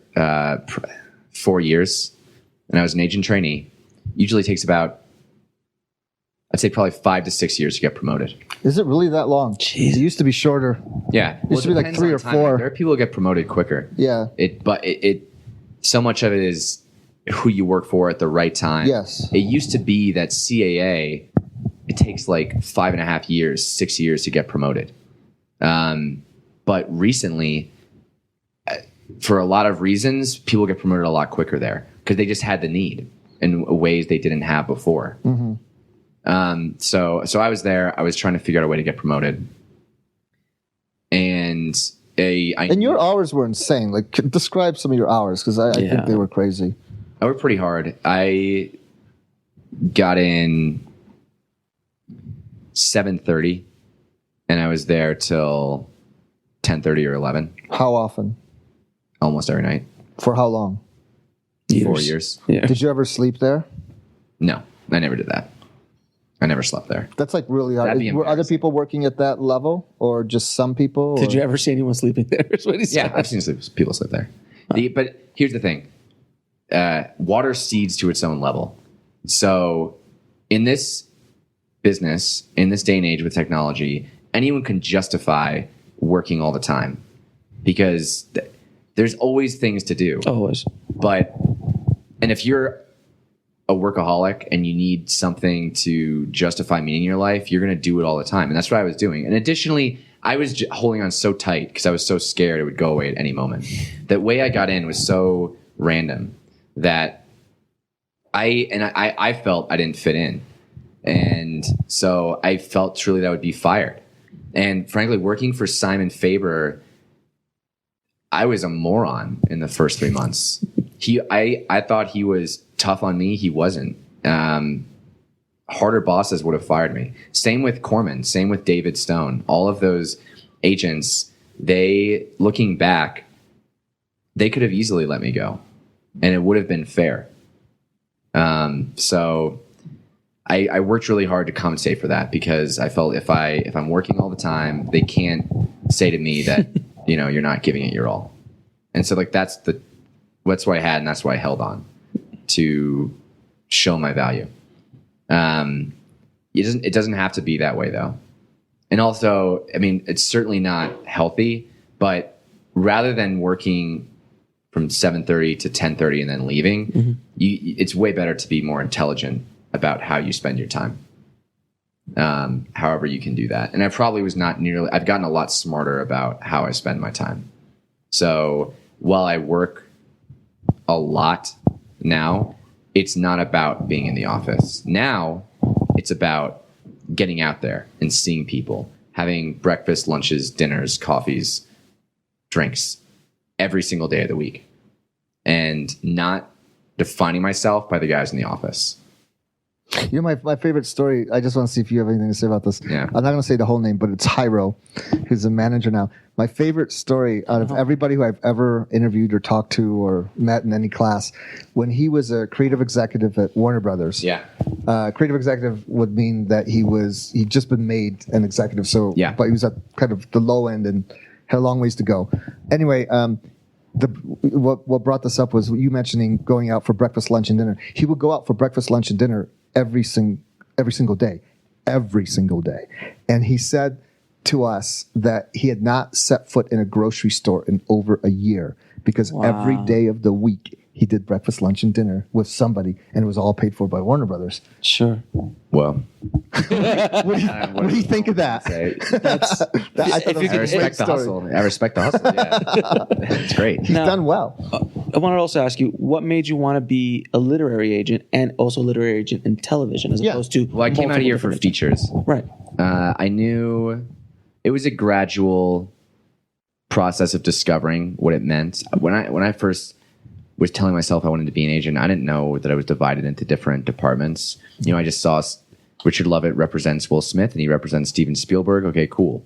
4 years. And I was an agent trainee. Usually takes about, I'd say probably 5 to 6 years to get promoted. Is it really that long? Jeez. It used to be shorter. Yeah. It used to be like 3 or 4. There are people who get promoted quicker. Yeah. But so much of it is who you work for at the right time. Yes. It used to be that CAA, it takes like 5.5 years, 6 years to get promoted. But recently, for a lot of reasons, people get promoted a lot quicker there because they just had the need in ways they didn't have before. Mm-hmm. So I was there. I was trying to figure out a way to get promoted. And your hours were insane. Like, describe some of your hours because I think they were crazy. I worked pretty hard. I got in 7:30, and I was there till 10:30 or 11. How often? Almost every night. For how long? 4 years. Yeah. Did you ever sleep there? No, I never did that. I never slept there. That's like really hard. That'd be Were other embarrassing. people working at that level or just some people? Did you ever see anyone sleeping there? Is what he said. Yeah, I've seen people sleep there. But here's the thing. Water seeds to its own level. So in this business, in this day and age with technology, anyone can justify working all the time because there's always things to do. Always. And if you're a workaholic and you need something to justify meaning in your life, you're going to do it all the time. And that's what I was doing. And additionally, I was holding on so tight because I was so scared it would go away at any moment. The way I got in was so random that I felt I didn't fit in. And so I felt truly that I would be fired. And frankly, working for Simon Faber, I was a moron in the first 3 months. I thought he was tough on me. He wasn't. Harder bosses would have fired me. Same with Corman. Same with David Stone. All of those agents, looking back, they could have easily let me go. And it would have been fair. So I worked really hard to compensate for that because I felt if I'm working all the time, they can't say to me that, you're not giving it your all. And so like that's what I had, and that's why I held on to show my value. It doesn't have to be that way though. And also, I mean, it's certainly not healthy, but rather than working from 7:30 to 10:30 and then leaving, it's way better to be more intelligent about how you spend your time. However you can do that. And I probably was not I've gotten a lot smarter about how I spend my time. So while I work a lot now, it's not about being in the office. Now it's about getting out there and seeing people, having breakfast, lunches, dinners, coffees, drinks every single day of the week, and not defining myself by the guys in the office. My favorite story. I just want to see if you have anything to say about this. Yeah. I'm not going to say the whole name, but it's Hyro, who's a manager now. My favorite story out of everybody who I've ever interviewed or talked to or met in any class, when he was a creative executive at Warner Brothers. Yeah. Creative executive would mean that he'd just been made an executive. So, yeah. But he was at kind of the low end and had a long ways to go. Anyway, what brought this up was you mentioning going out for breakfast, lunch, and dinner. He would go out for breakfast, lunch, and dinner every single day. And he said to us that he had not set foot in a grocery store in over a year because every day of the week he did breakfast, lunch, and dinner with somebody, and it was all paid for by Warner Brothers. Sure. Well, What do you think of that? I respect the hustle. I respect the hustle. Yeah. It's great. He's done well. I want to also ask you, what made you want to be a literary agent and also a literary agent in television as opposed to Well, I came out here for features. Right. I knew it was a gradual process of discovering what it meant. When I first was telling myself I wanted to be an agent, I didn't know that I was divided into different departments. I just saw Richard Lovett represents Will Smith and he represents Steven Spielberg. Okay, cool.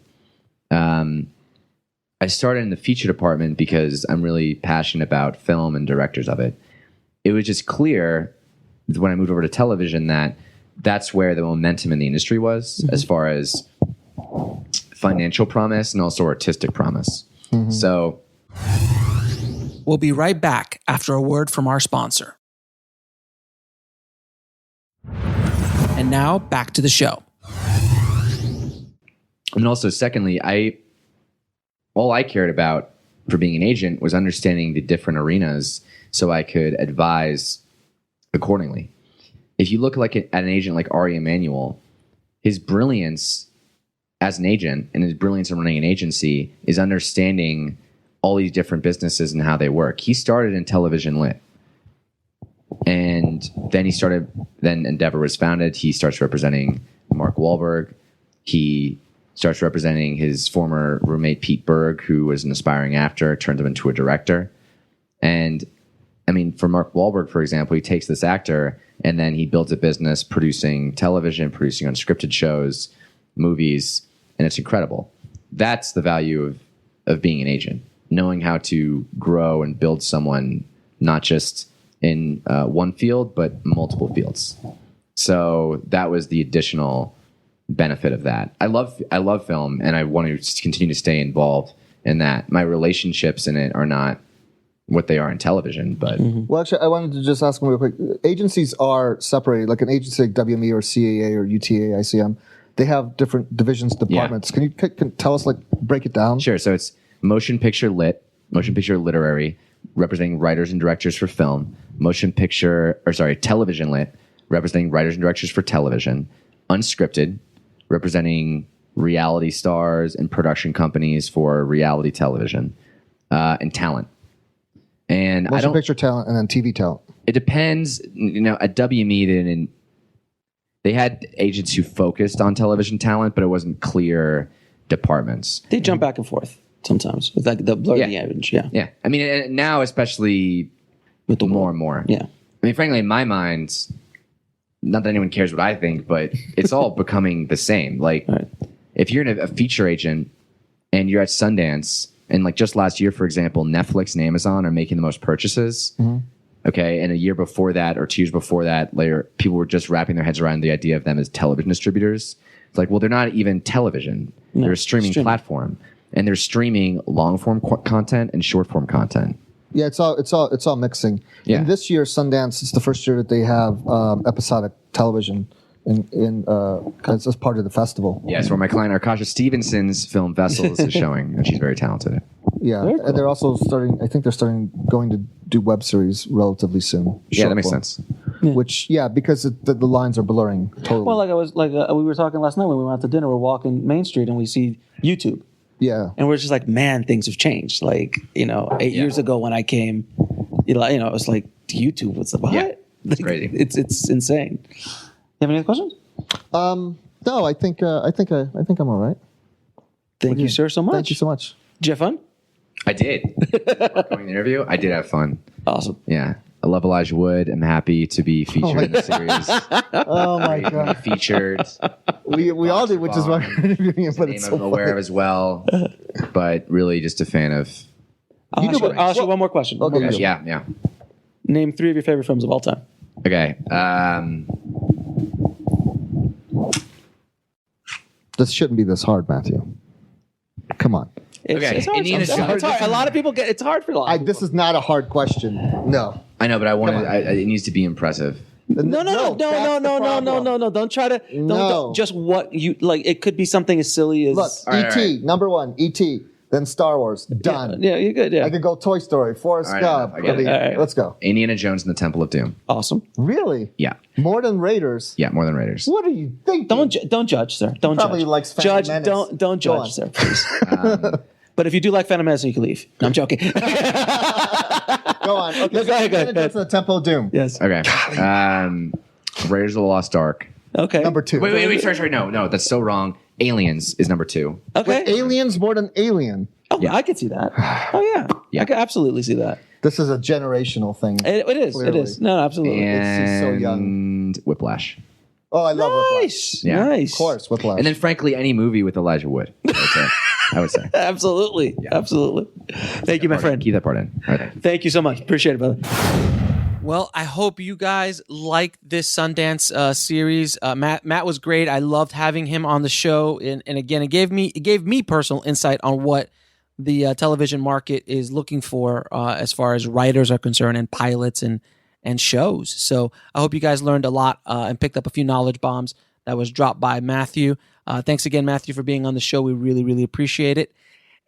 I started in the feature department because I'm really passionate about film and directors of it. It was just clear when I moved over to television that that's where the momentum in the industry was, as far as financial promise and also artistic promise. So we'll be right back after a word from our sponsor. And now back to the show. And also, secondly, all I cared about for being an agent was understanding the different arenas so I could advise accordingly. If you look at an agent like Ari Emanuel, his brilliance as an agent and his brilliance in running an agency is understanding all these different businesses and how they work. He started in television lit. And then Endeavor was founded. He starts representing Mark Wahlberg. He starts representing his former roommate, Pete Berg, who was an aspiring actor, turned him into a director. And I mean, for Mark Wahlberg, for example, he takes this actor and then he builds a business producing television, producing unscripted shows, movies, and it's incredible. That's the value of being an agent, knowing how to grow and build someone, not just in one field, but multiple fields. So that was the additional benefit of that. I love film, and I want to continue to stay involved in that. My relationships in it are not what they are in television, but well, actually, I wanted to just ask real quick. Agencies are separated, like an agency like WME or CAA or UTA, ICM. They have different divisions, departments. Yeah. Can you tell us, break it down? Sure. So it's motion picture literary, representing writers and directors for film. Television lit, representing writers and directors for television. Unscripted, representing reality stars and production companies for reality television, and talent. And motion picture talent and then TV talent. It depends. At WME, they had agents who focused on television talent, but it wasn't clear departments. They jump back and forth sometimes with the blur the image. Yeah. Yeah. I mean, and now especially with the more and more. Yeah. I mean, frankly, in my mind, not that anyone cares what I think, but it's all becoming the same. If you're a feature agent and you're at Sundance, and just last year, for example, Netflix and Amazon are making the most purchases. Okay, and a year before that, or 2 years before that, later, people were just wrapping their heads around the idea of them as television distributors. It's like, well, they're not even television; they're a streaming platform, and they're streaming long form content and short form content. Yeah, it's all mixing. Yeah. And this year, Sundance is the first year that they have episodic television as part of the festival. Yes, where my client Arkasha Stevenson's film Vessels is showing, and she's very talented. Yeah, Very cool. And they're also starting. I think they're going to do web series relatively soon. Yeah, that makes sense. Which, because the lines are blurring totally. Well, we were talking last night when we went out to dinner. We're walking Main Street and we see YouTube. Yeah, and we're just like, man, things have changed. 8 years ago when I came, it was like YouTube. What's the what? Yeah, it's crazy. It's insane. You have any other questions? No, I think I'm all right. Thank you, sir, so much. Thank you so much. Did you have fun? I did. Going the interview, I did have fun. Awesome. Yeah. I love Elijah Wood. I'm happy to be featured in the series. Oh my God. Featured. We all did, which is why we're interviewing him, but it's so I'm aware of as well. But really just a fan of. I'll ask you one more question. Okay. Yeah. Name 3 of your favorite films of all time. Okay. This shouldn't be this hard, Matthew. Come on. It's hard. Indiana Jones. It's hard. A lot of people it's hard for a lot of people. This is not a hard question. No. I know, but I wanted. It needs to be impressive. No. Don't try to. Don't just what you like. It could be something as silly as. Look, E.T. Number 1. E.T. Then Star Wars. Done. Yeah, you're good. Yeah. I could go Toy Story, Forrest Gump. I get it. Let's go. Indiana Jones and the Temple of Doom. Awesome. Really? Yeah. More than Raiders? Yeah, more than Raiders. What do you think? Don't judge, sir. Don't Probably judge. likes Phantom Menace. Don't judge, sir. Please. But if you do like Phantom Menace, you can leave. No, I'm joking. Go on. Okay. Go ahead. To the Temple of Doom. Yes. Okay. Raiders of the Lost Ark. Okay. Number 2. Wait. Sorry. No, that's so wrong. Aliens is number 2. Okay. Wait, Aliens more than Alien. Oh, yeah. I could see that. Oh, yeah. I could absolutely see that. This is a generational thing. It is. Clearly. It is. No, absolutely. And He's so young. Whiplash. Oh, I love Whiplash. Nice. Yeah. Nice. Of course, Whiplash. And then, frankly, any movie with Elijah Wood. I would say. Absolutely. Yeah. Absolutely. Thank you, my friend. Keep that part in. All right. Thank you so much. Appreciate it, brother. Well, I hope you guys liked this Sundance series. Matt was great. I loved having him on the show, and again, it gave me personal insight on what the television market is looking for as far as writers are concerned, and pilots and shows. So I hope you guys learned a lot and picked up a few knowledge bombs that was dropped by Matthew. Thanks again, Matthew, for being on the show. We really, really appreciate it.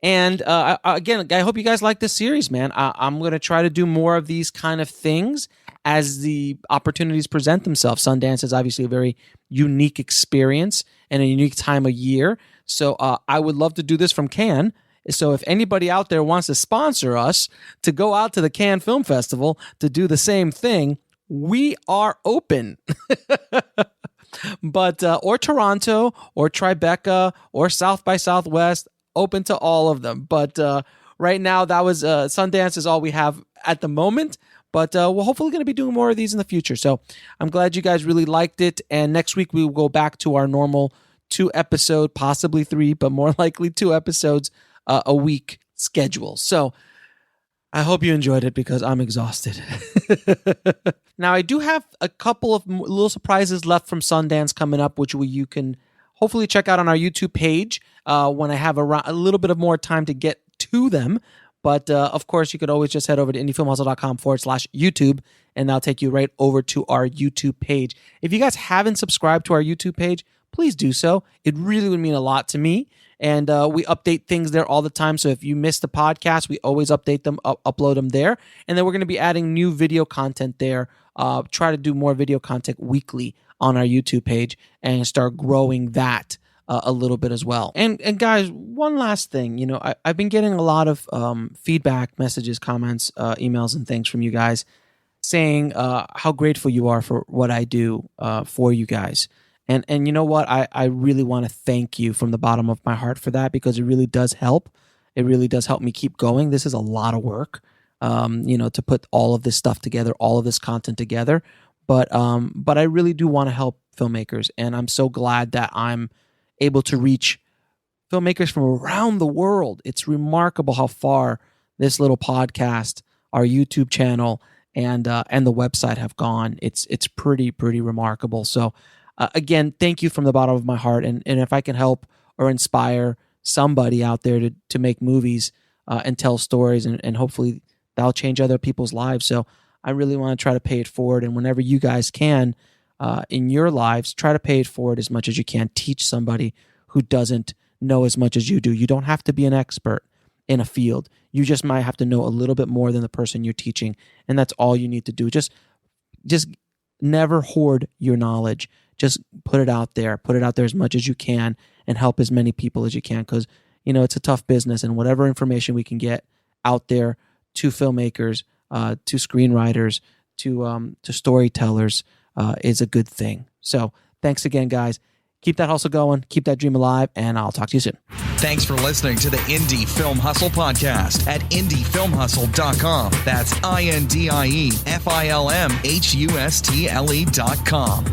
And again, I hope you guys like this series, man. I'm going to try to do more of these kind of things as the opportunities present themselves. Sundance is obviously a very unique experience and a unique time of year. So I would love to do this from Cannes. So if anybody out there wants to sponsor us to go out to the Cannes Film Festival to do the same thing, we are open. But or Toronto or Tribeca or South by Southwest, open to all of them. But right now, that was Sundance is all we have at the moment. But we're hopefully going to be doing more of these in the future. So I'm glad you guys really liked it. And next week, we will go back to our normal 2 episode, possibly 3, but more likely 2 episodes a week schedule. So I hope you enjoyed it because I'm exhausted. Now, I do have a couple of little surprises left from Sundance coming up, which you can hopefully check out on our YouTube page when I have a little bit of more time to get to them. But of course, you could always just head over to indiefilmhustle.com/YouTube, and that'll take you right over to our YouTube page. If you guys haven't subscribed to our YouTube page, please do so. It really would mean a lot to me. And we update things there all the time. So if you missed the podcast, we always update them, upload them there. And then we're going to be adding new video content there. Try to do more video content weekly on our YouTube page and start growing that a little bit as well. And guys, one last thing. You know, I've been getting a lot of feedback, messages, comments, emails, and things from you guys saying how grateful you are for what I do for you guys. And you know what? I really want to thank you from the bottom of my heart for that, because it really does help. It really does help me keep going. This is a lot of work, to put all of this stuff together, all of this content together. But I really do want to help filmmakers. And I'm so glad that I'm able to reach filmmakers from around the world. It's remarkable how far this little podcast, our YouTube channel, and the website have gone. It's pretty remarkable. So, again, thank you from the bottom of my heart. And if I can help or inspire somebody out there to make movies and tell stories, and hopefully that'll change other people's lives. So I really want to try to pay it forward. And whenever you guys can in your lives, try to pay it forward as much as you can. Teach somebody who doesn't know as much as you do. You don't have to be an expert in a field. You just might have to know a little bit more than the person you're teaching. And that's all you need to do. Just never hoard your knowledge. Just put it out there as much as you can, and help as many people as you can, because, it's a tough business, and whatever information we can get out there to filmmakers, to screenwriters, to storytellers is a good thing. So thanks again, guys. Keep that hustle going, keep that dream alive, and I'll talk to you soon. Thanks for listening to the Indie Film Hustle podcast at indiefilmhustle.com. That's INDIEFILMHUSTLE.com.